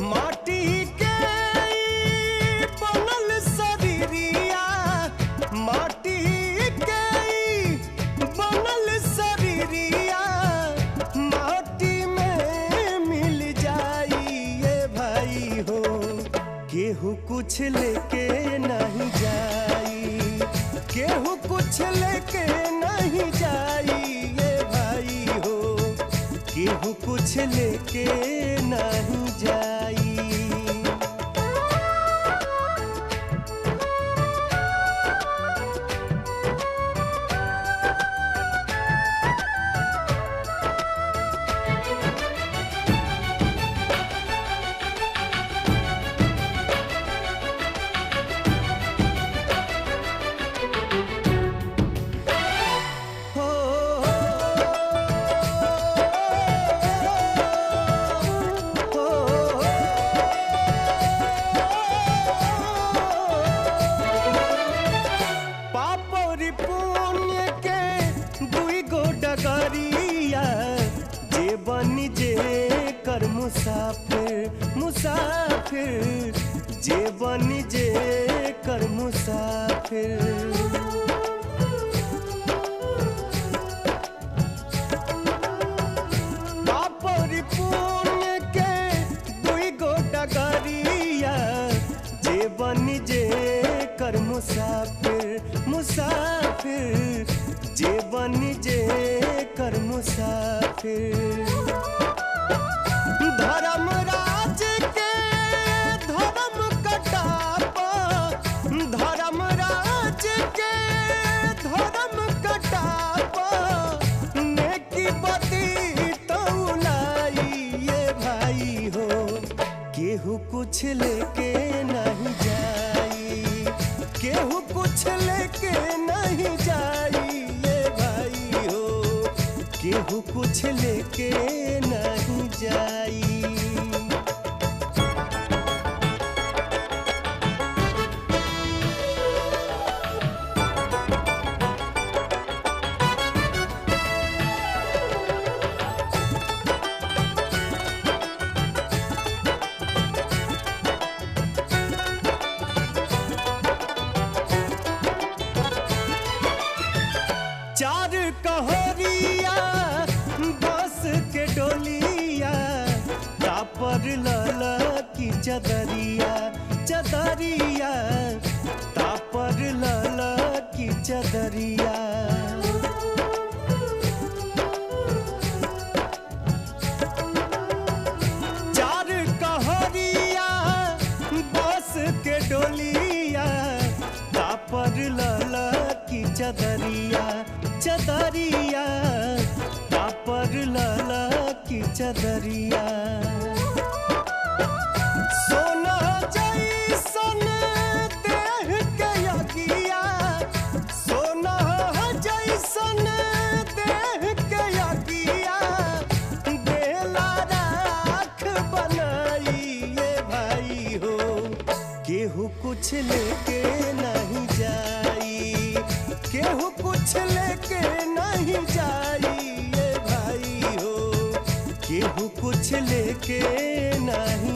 माटी के बनल शरीरिया, माटी के बनल शरीरिया माटी में मिल जाई ये भाई हो। केहू कुछ लेके नहीं जाई, केहू कुछ लेके नहीं जाई ये भाई हो। केहू कुछ लेके नहीं जाई। पुण्य के दुई गो डगरिया, जे बनी जे कर मुसाफिर, मुसाफिर जे बनी जे कर मुसाफिर। पापरी पुण्य के दुई गो डगरिया, जे बनी जे कर मुसाफिर, मुसाफिर जे बनी जे कर मुसाफिर। धर्मराज के धर्म कटापा, धर्मराज के धर्म कटापा नेकी बदी तौलाई ये भाई हो। केहू कुछ लेके नहीं जाई, केहू कुछ लेके नहीं जाई ये भाई हो। केहू कुछ लेके नहीं जाई। चार कहरिया बस के डोलिया, तापर लला की चदरिया, चदरिया तापर लला की चदरिया। चार कहरिया बस के डोलिया, तापर लला की चदरिया, चदरिया तापर लला की चदरिया। सोना जैसन देह के यगिया, सोना जैसन देह के यगिया बेला राख बनाई ये भाई हो। केहू कुछ लेके नहीं जाई, केहू कुछ लेके नहीं जाई ये भाई हो। केहू कुछ लेके नहीं